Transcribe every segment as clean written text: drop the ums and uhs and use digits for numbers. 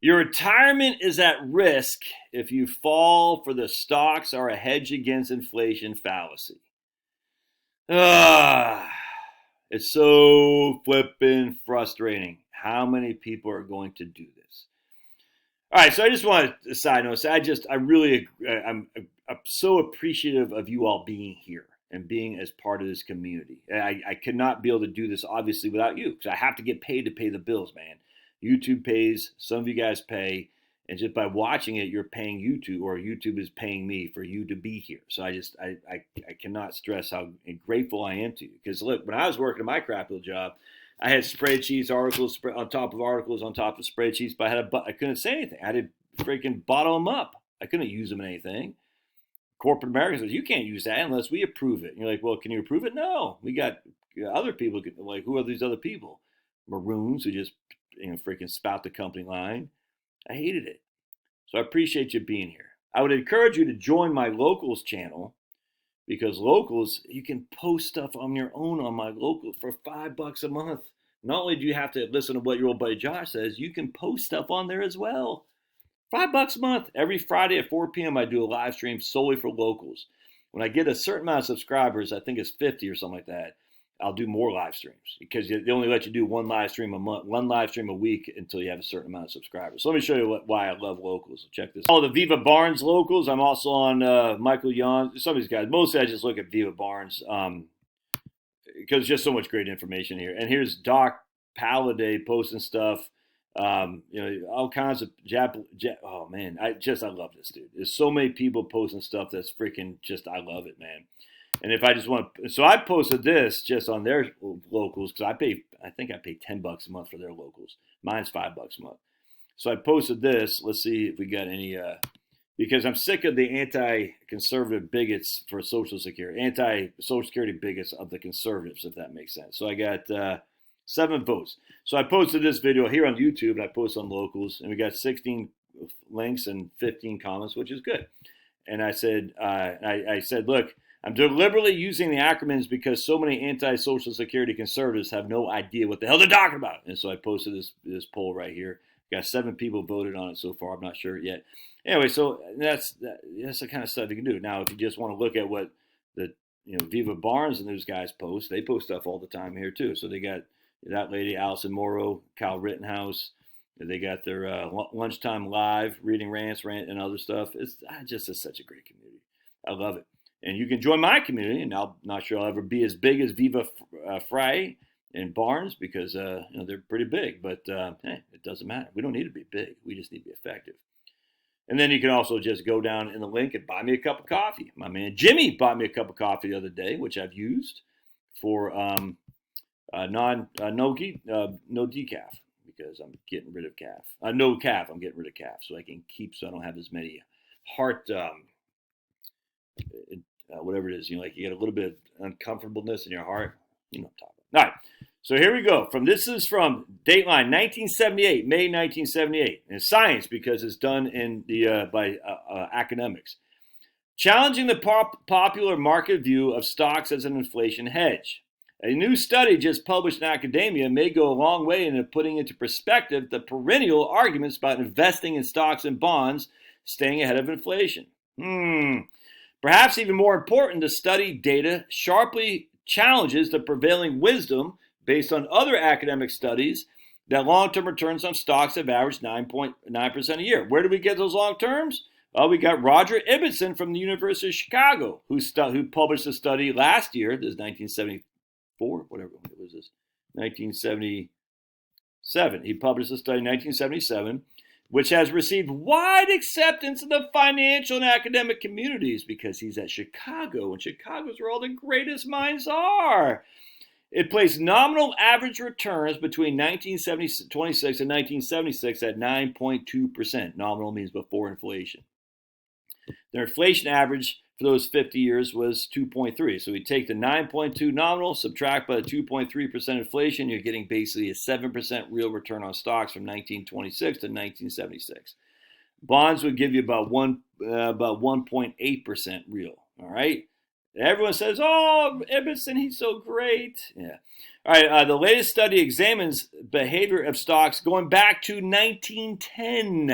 Your retirement is at risk if you fall for the stocks are a hedge against inflation fallacy. It's so flippin' frustrating how many people are going to do this. All right, so I just want to side note. I'm so appreciative of you all being here and being as part of this community. I could not be able to do this obviously without you because I have to get paid to pay the bills, man. YouTube pays, some of you guys pay, and just by watching it, you're paying YouTube, or YouTube is paying me for you to be here. So I cannot stress how grateful I am to you. Because look, when I was working at my crap little job, I had spreadsheets, articles on top of articles on top of spreadsheets, but I couldn't say anything. I had to freaking bottle them up. I couldn't use them in anything. Corporate America says, you can't use that unless we approve it. And you're like, well, can you approve it? No. We got other people. Like, who are these other people? Maroons who just freaking spout the company line. I hated it. So I appreciate you being here. I would encourage you to join my locals channel, because locals, you can post stuff on your own on my locals for $5 a month. Not only do you have to listen to what your old buddy Josh says, you can post stuff on there as well. $5 a month. Every Friday at 4 p.m. I do a live stream solely for locals. When I get a certain amount of subscribers, I think it's 50 or something like that, I'll do more live streams, because they only let you do one live stream a month, one live stream a week until you have a certain amount of subscribers. So let me show you why I love locals. So check this out. The Viva Barnes locals. I'm also on Michael Yon. Some of these guys. Mostly I just look at Viva Barnes because there's just so much great information here. And here's Doc Palladay posting stuff. All kinds of oh man, I love this dude. There's so many people posting stuff that's freaking just, I love it, man. And if I just want to, so I posted this just on their locals because I think I pay $10 a month for their locals. Mine's $5 a month. So I posted this. Let's see if we got any, because I'm sick of the anti-conservative bigots for Social Security, anti-Social Security bigots of the conservatives, if that makes sense. So I got 7 votes. So I posted this video here on YouTube, and I posted on locals, and we got 16 links and 15 comments, which is good. And I said, I said, look, I'm deliberately using the acronyms because so many anti-Social Security conservatives have no idea what the hell they're talking about. And so I posted this poll right here. Got 7 people voted on it so far. I'm not sure yet. Anyway, so that's the kind of stuff you can do. Now, if you just want to look at what the Viva Barnes and those guys post, they post stuff all the time here too. So they got that lady, Allison Morrow, Kyle Rittenhouse. They got their lunchtime live reading rant and other stuff. It's such a great community. I love it. And you can join my community, and I'm not sure I'll ever be as big as Viva Frey and Barnes because they're pretty big. But hey, it doesn't matter. We don't need to be big. We just need to be effective. And then you can also just go down in the link and buy me a cup of coffee. My man Jimmy bought me a cup of coffee the other day, which I've used for no decaf, because I'm getting rid of no calf. I'm getting rid of calf so I don't have as many heart. Whatever it is, you get a little bit of uncomfortableness in your heart. What I'm talking about. All right, so here we go. This is from Dateline, 1978, May 1978, and science because it's done in by academics. Challenging the popular market view of stocks as an inflation hedge. A new study just published in academia may go a long way in putting into perspective the perennial arguments about investing in stocks and bonds staying ahead of inflation. Perhaps even more important, the study data sharply challenges the prevailing wisdom based on other academic studies that long-term returns on stocks have averaged 9.9% a year. Where do we get those long terms? Well, we got Roger Ibbotson from the University of Chicago, who published a study last year. This is 1974, whatever it was. This 1977. He published a study in 1977. Which has received wide acceptance in the financial and academic communities because he's at Chicago, and Chicago's where all the greatest minds are. It placed nominal average returns between 1926 and 1976 at 9.2%. Nominal means before inflation. Their inflation average for those 50 years was 2.3. So we take the 9.2 nominal, subtract by the 2.3% inflation, you're getting basically a 7% real return on stocks from 1926 to 1976. Bonds would give you about 1.8% real. All right. Everyone says, "Oh, Ibbotson, he's so great." Yeah. All right. The latest study examines behavior of stocks going back to 1910.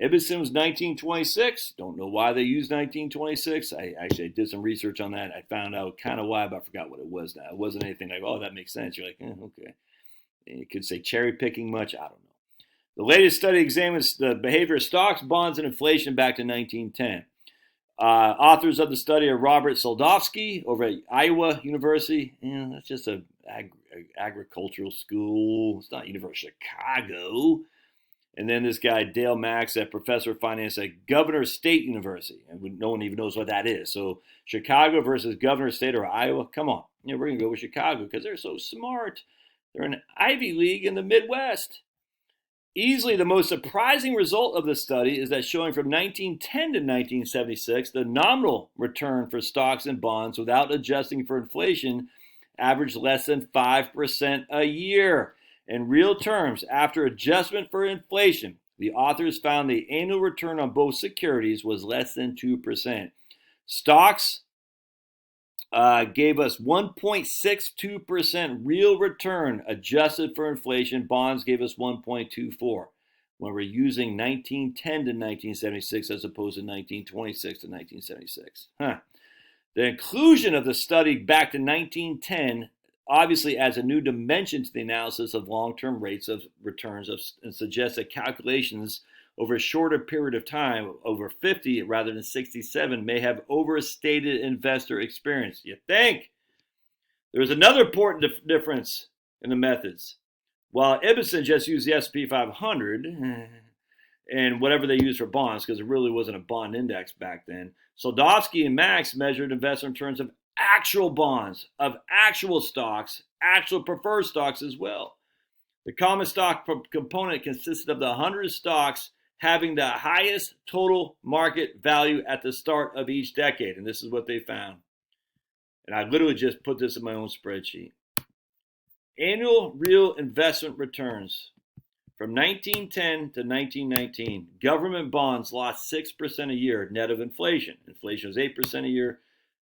Ibbotson was 1926. Don't know why they used 1926. I actually did some research on that. I found out kind of why, but I forgot what it was now. It wasn't anything like, "Oh, that makes sense." You're like, okay. You could say cherry picking much. I don't know. The latest study examines the behavior of stocks, bonds, and inflation back to 1910. Authors of the study are Robert Soldovsky over at Iowa University. That's just an agricultural school. It's not University of Chicago. And then this guy, Dale Max, a professor of finance at Governor State University. And no one even knows what that is. So Chicago versus Governor State or Iowa. Come on. We're going to go with Chicago because they're so smart. They're an Ivy League in the Midwest. Easily the most surprising result of the study is that showing from 1910 to 1976, the nominal return for stocks and bonds without adjusting for inflation averaged less than 5% a year. In real terms, after adjustment for inflation, the authors found the annual return on both securities was less than 2%. Stocks gave us 1.62% real return adjusted for inflation. Bonds gave us 1.24 when we're using 1910 to 1976 as opposed to 1926 to 1976. The inclusion of the study back to 1910 obviously adds a new dimension to the analysis of long-term rates of returns and suggests that calculations over a shorter period of time, over 50 rather than 67, may have overstated investor experience. You think? There's another important difference in the methods. While Ibbotson just used the S&P 500 and whatever they used for bonds, because it really wasn't a bond index back then, Soldovsky and Max measured investment returns of actual bonds, of actual stocks, actual preferred stocks as well. The common stock component consisted of the 100 stocks having the highest total market value at the start of each decade. And this is what they found. And I literally just put this in my own spreadsheet. Annual real investment returns from 1910 to 1919. Government bonds lost 6% a year net of inflation. Inflation was 8% a year.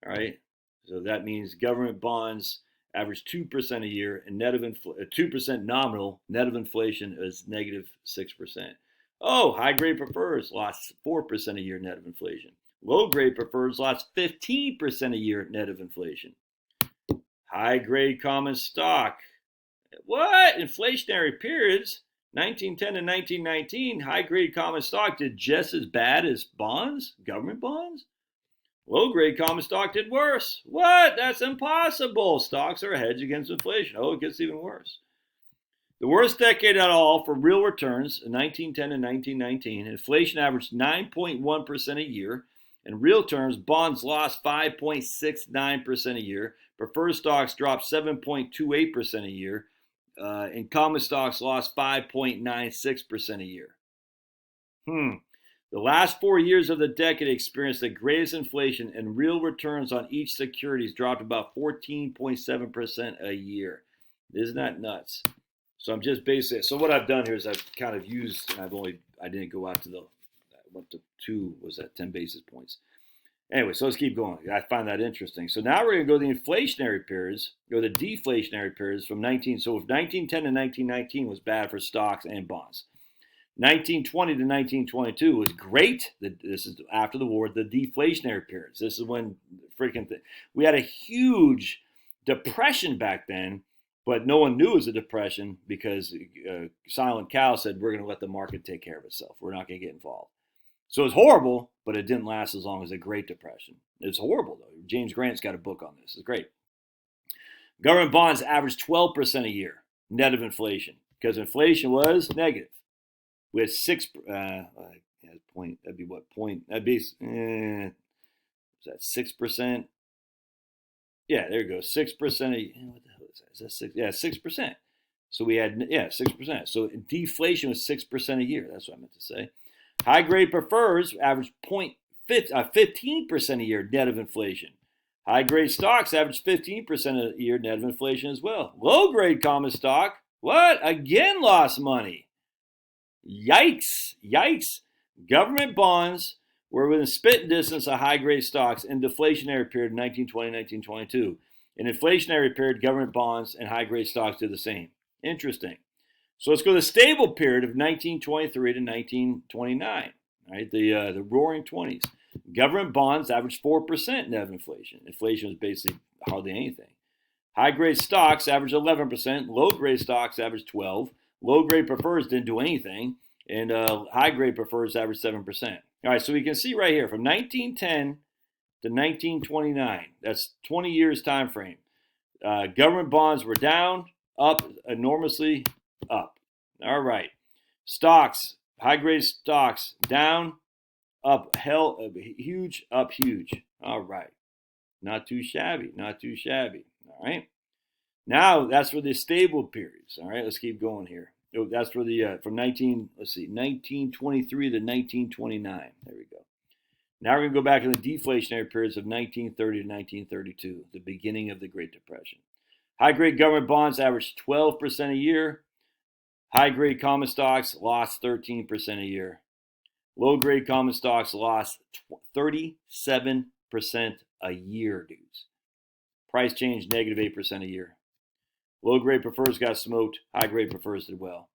All right. So that means government bonds average 2% a year, and net of 2% nominal, net of inflation is negative 6%. Oh, high-grade prefers lost 4% a year net of inflation. Low-grade prefers lost 15% a year net of inflation. High-grade common stock. What? Inflationary periods, 1910 to 1919, high-grade common stock did just as bad as bonds, government bonds? Low-grade common stock did worse. What? That's impossible. Stocks are a hedge against inflation. Oh, it gets even worse. The worst decade at all for real returns, 1910 to 1919, inflation averaged 9.1% a year. In real terms, bonds lost 5.69% a year. Preferred stocks dropped 7.28% a year. And common stocks lost 5.96% a year. The last 4 years of the decade experienced the greatest inflation, and real returns on each securities dropped about 14.7% a year. Isn't that nuts? So I'm just basically, so what I've done here is I've kind of used, and I didn't go out to I went to 2, was that 10 basis points. Anyway, so let's keep going. I find that interesting. So now we're going to go to the inflationary periods, or the deflationary periods from 1910 to 1919 was bad for stocks and bonds. 1920 to 1922 was great. This is after the war, the deflationary periods. This is when we had a huge depression back then, but no one knew it was a depression because Silent Cow said, we're going to let the market take care of itself. We're not going to get involved. So it was horrible, but it didn't last as long as the Great Depression. It's horrible, though. James Grant's got a book on this. It's great. Government bonds averaged 12% a year, net of inflation, because inflation was negative. We had 6 point. That'd be what point? That'd be is that 6%? Yeah, there you go. 6%. What the hell is that? Is that 6? Yeah, 6%. So we had 6%. So deflation was 6% a year. That's what I meant to say. High grade prefers averaged 15% a year net of inflation. High grade stocks averaged 15% a year net of inflation as well. Low grade common stock, what? Again lost money. Yikes. Government bonds We're within spitting distance of high-grade stocks in deflationary period 1920, 1922. In inflationary period, government bonds and high-grade stocks do the same. Interesting. So let's go to the stable period of 1923 to 1929. Right, the roaring 20s. Government bonds averaged 4% net of inflation. Inflation was basically hardly anything. High-grade stocks averaged 11%. Low-grade stocks averaged 12%. Low-grade prefers didn't do anything. And high-grade prefers averaged 7%. All right, so we can see right here from 1910 to 1929. That's 20 years time frame. Government bonds were down, up enormously, up. All right. Stocks, high-grade stocks, down, up, huge, up, huge. All right. Not too shabby, not too shabby. All right. Now that's for the stable periods. All right, let's keep going here. That's for the from 1923 to 1929. There we go. Now we're going to go back to the deflationary periods of 1930 to 1932, the beginning of the Great Depression. High-grade government bonds averaged 12% a year. High-grade common stocks lost 13% a year. Low-grade common stocks lost 37% a year, dudes. Price change negative 8% a year. Low-grade prefers got smoked. High-grade prefers did well.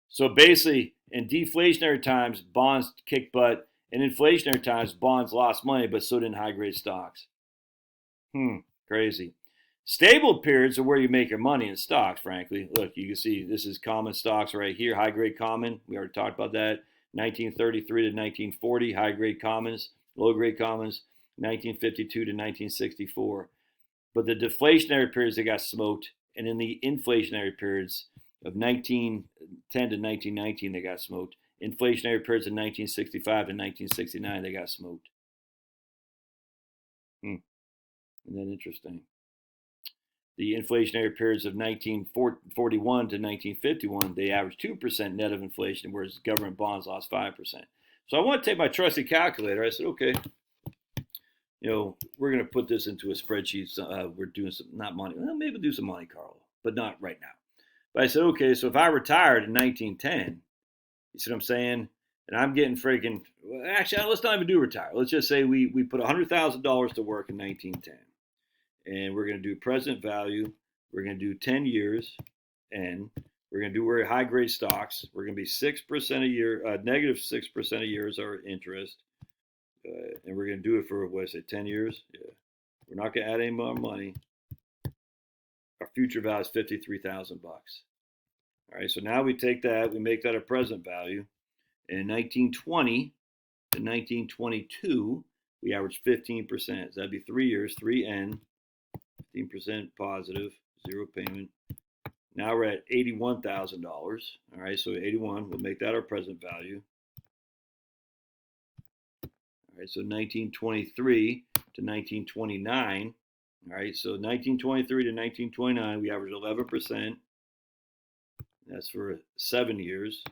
So basically, in deflationary times, bonds kicked butt. In inflationary times, bonds lost money, but so did high-grade stocks. Crazy. Stable periods are where you make your money in stocks, frankly. Look, you can see this is common stocks right here. High-grade common, we already talked about that. 1933 to 1940, high-grade commons. Low-grade commons, 1952 to 1964. But the deflationary periods, they got smoked. And in the inflationary periods of 1910 to 1919, they got smoked. Inflationary periods of 1965 to 1969, they got smoked. Isn't that interesting? The inflationary periods of 1941 to 1951, they averaged 2% net of inflation, whereas government bonds lost 5%. So I want to take my trusty calculator. I said, okay, we're going to put this into a spreadsheet. We're doing some, not money. Well, maybe we'll do some Monte Carlo, but not right now. But I said, okay, so if I retired in 1910, you see what I'm saying? And I'm getting freaking, actually, let's not even do retire. Let's just say we put $100,000 to work in 1910. And we're going to do present value. We're going to do 10 years. And we're going to do very high-grade stocks. We're going to be 6% a year, negative 6% a year is our interest. And we're going to do it for, 10 years? Yeah. We're not going to add any more money. Our future value is $53,000. All right, so now we take that, we make that a present value. And in 1920 to 1922, we averaged 15%. So that'd be 3 years, 3N, 15% positive, zero payment. Now we're at $81,000. All right, so 81, we'll make that our present value. All right, so 1923 to 1929. All right, so 1923 to 1929, we averaged 11%. That's for 7 years.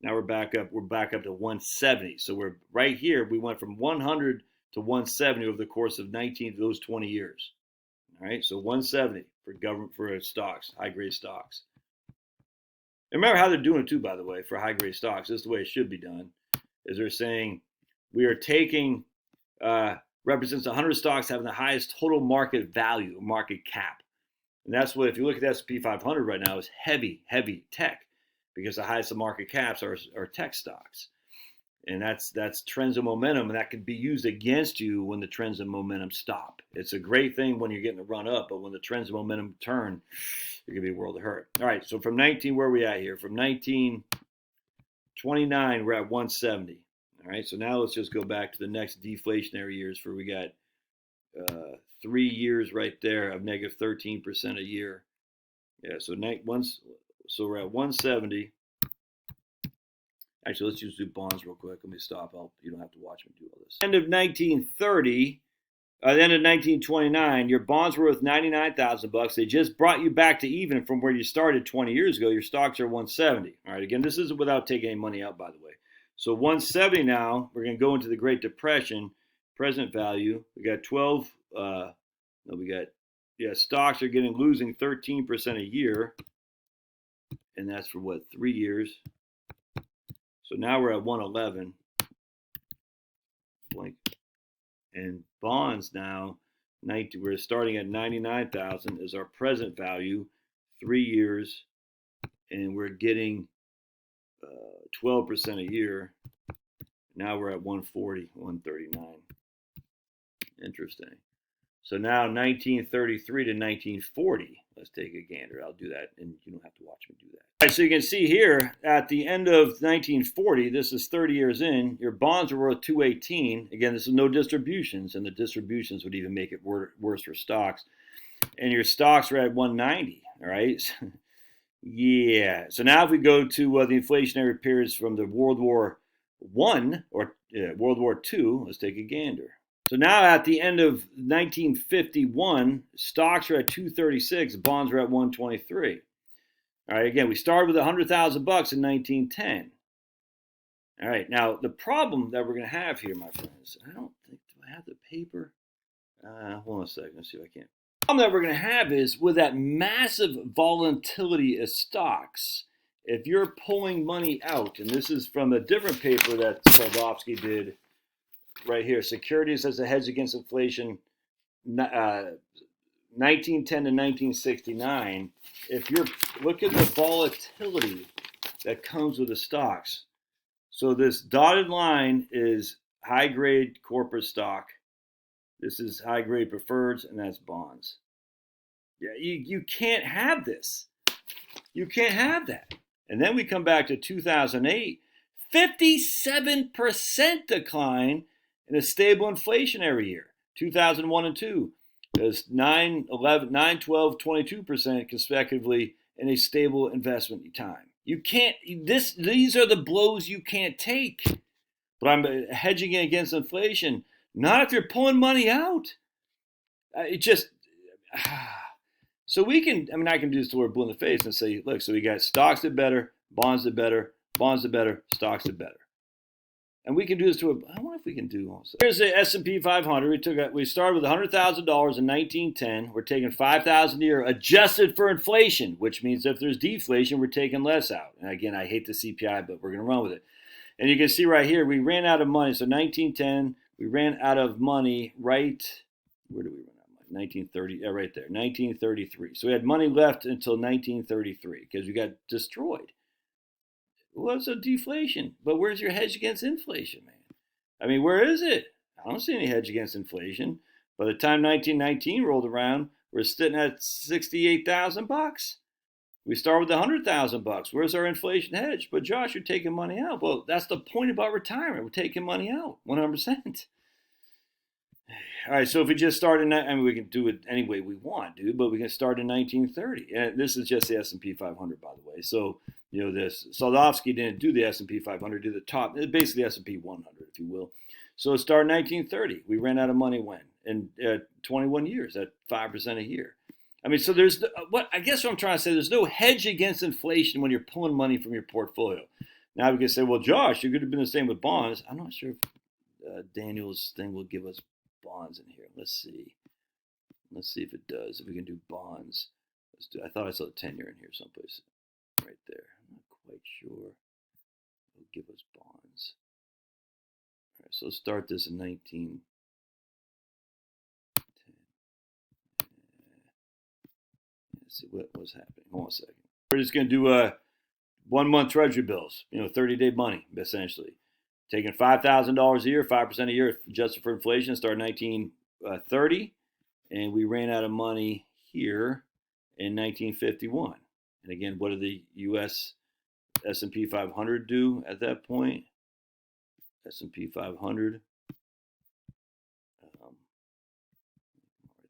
Now we're back up to 170. So we're right here. We went from 100 to 170 over the course of those 20 years. All right, so 170 for stocks, high grade stocks. And remember how they're doing it too, by the way, for high grade stocks. This is the way it should be done. Is they're saying we are taking represents 100 stocks having the highest total market value, market cap. And that's what, if you look at the S&P 500 right now, is heavy tech, because the highest of market caps are tech stocks. And that's trends and momentum, and that can be used against you when the trends and momentum stop. It's a great thing when you're getting a run up, but when the trends and momentum turn, it can be a world of hurt. All right, so from 19, where are we at here? From 1929, we're at 170. All right, so now let's just go back to the next deflationary years, for we got 3 years right there of negative 13% a year. Yeah, so we're at 170. Actually, let's just do bonds real quick. Let me stop. You don't have to watch me do all this. End of 1930, the end of 1929, your bonds were worth $99,000. They just brought you back to even from where you started 20 years ago. Your stocks are 170. All right, again, this is without taking any money out, by the way. So 170 now, we're going to go into the Great Depression. Present value, we got stocks are losing 13% a year. And that's for 3 years. So now we're at 111. Blank. And bonds now, we're starting at 99,000 is our present value, 3 years, and we're getting 12% a year. Now we're at 140, 139. Interesting. So now 1933 to 1940. Let's take a gander. I'll do that, and you don't have to watch me do that. All right, so you can see here at the end of 1940, this is 30 years in, your bonds are worth 218. Again, this is no distributions, and the distributions would even make it worse for stocks. And your stocks are at 190, all right? Yeah. So now if we go to the inflationary periods from the World War I or World War II, let's take a gander. So now at the end of 1951, stocks are at 236, bonds are at 123. All right, again, we started with $100,000 in 1910. All right, now the problem that we're going to have here, my friends, I don't think, do I have the paper? Hold on a second, let's see if I can. The problem that we're going to have is with that massive volatility of stocks, if you're pulling money out, and this is from a different paper that Soldovsky did right here, Securities as a Hedge Against Inflation, 1910 to 1969, if you're look at the volatility that comes with the stocks. So this dotted line is high grade corporate stock. This is high grade preferreds, and that's bonds. Yeah, you can't have this. You can't have that. And then we come back to 2008, 57% decline in a stable inflationary year. 2001 and 2. There's 9, 11, 9, 12, 22% consecutively in a stable investment time. You can't, these are the blows you can't take. But I'm hedging against inflation, not if you're pulling money out. It just, so we can, I mean, I can do this till we're blue in the face and say, look, so we got stocks did better, bonds did better, bonds did better, stocks did better. And we can do this to I wonder if we can do also. Here's the S&P 500. We started with $100,000 in 1910. We're taking $5,000 a year adjusted for inflation, which means if there's deflation, we're taking less out. And again, I hate the CPI, but we're going to run with it. And you can see right here, we ran out of money. So 1910, we ran out of money right, where do we run out of money? 1930, right there, 1933. So we had money left until 1933 because we got destroyed. Well, it's a deflation, but where's your hedge against inflation, man? I mean, where is it? I don't see any hedge against inflation. By the time 1919 rolled around, we're sitting at $68,000. We start with $100,000. Where's our inflation hedge? But Josh, you're taking money out. Well, that's the point about retirement. We're taking money out, 100%. All right, so if we just start in, I mean, we can do it any way we want, dude, but we can start in 1930. And this is just the S&P 500, by the way. So, you know, this Soldovsky didn't do the S&P 500, do the top, basically the S&P 100, if you will. So it started in 1930. We ran out of money when? In 21 years, at 5% a year. I mean, so there's, I guess what I'm trying to say, there's no hedge against inflation when you're pulling money from your portfolio. Now we can say, well, Josh, you could have been the same with bonds. I'm not sure if Daniel's thing will give us bonds in here. Let's see. Let's see if it does. If we can do bonds. Let's do. I thought I saw the 10-year in here someplace. Right there. I'm not quite sure. It'll give us bonds. All right, so let's start this in 1910. Let's see what was happening. Hold on a second. We're just going to do 1 month treasury bills. 30-day money, essentially. Taking $5,000 a year, 5% a year, adjusted for inflation, started in 1930, and we ran out of money here in 1951. And again, what did the U.S. S&P 500 do at that point? S&P 500, right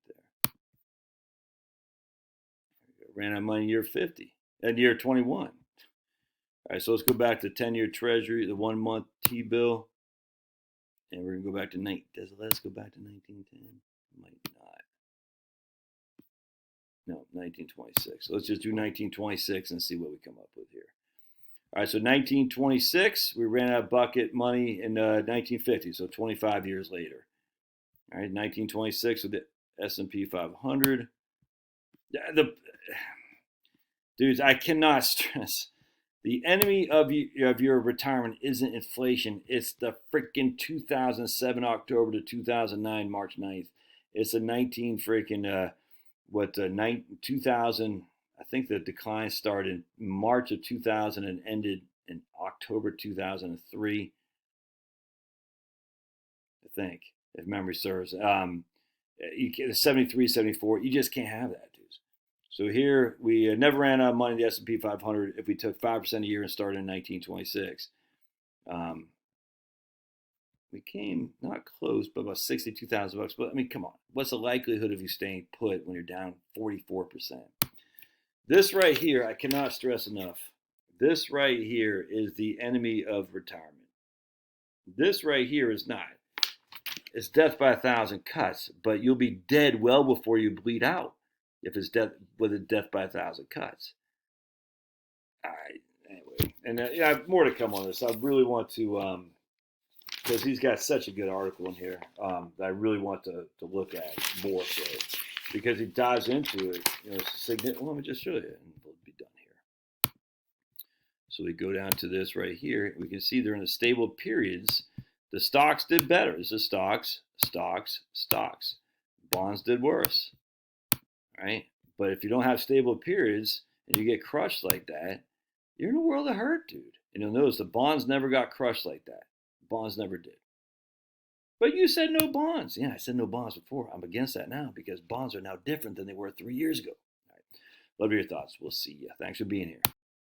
there. Ran out of money in year 50, and year 21. All right, so let's go back to 10-year Treasury, the 1 month T-bill, and we're gonna go back to let's go back to 1910. Might not. No, 1926. So let's just do 1926 and see what we come up with here. All right, so 1926, we ran out of bucket money in 1950, so 25 years later. All right, 1926 with the S&P 500. Dudes, I cannot stress The enemy of your retirement isn't inflation. It's the freaking 2007 October to 2009 March 9th. It's a 19 freaking 2000. I think the decline started in March of 2000 and ended in October 2003. I think, if memory serves. 73, 74. You just can't have that, dudes. So here we never ran out of money in the S&P 500 if we took 5% a year and started in 1926. We came not close, but about $62,000. But I mean, come on, what's the likelihood of you staying put when you're down 44%? This right here, I cannot stress enough. This right here is the enemy of retirement. This right here is not. It's death by 1,000 cuts, but you'll be dead well before you bleed out if it's death with a death by 1,000 cuts. All right. Anyway, and yeah, more to come on this. I really want to, because he's got such a good article in here that I really want to look at more so, because he dives into it. Well, let me just show you, and we'll be done here. So we go down to this right here. We can see they're in the stable periods. The stocks did better. This is stocks, stocks, stocks. Bonds did worse, right? But if you don't have stable periods and you get crushed like that, you're in a world of hurt, dude. And you'll notice the bonds never got crushed like that. Bonds never did. But you said no bonds. Yeah, I said no bonds before. I'm against that now because bonds are now different than they were 3 years ago. All right. Love your thoughts. We'll see you. Thanks for being here.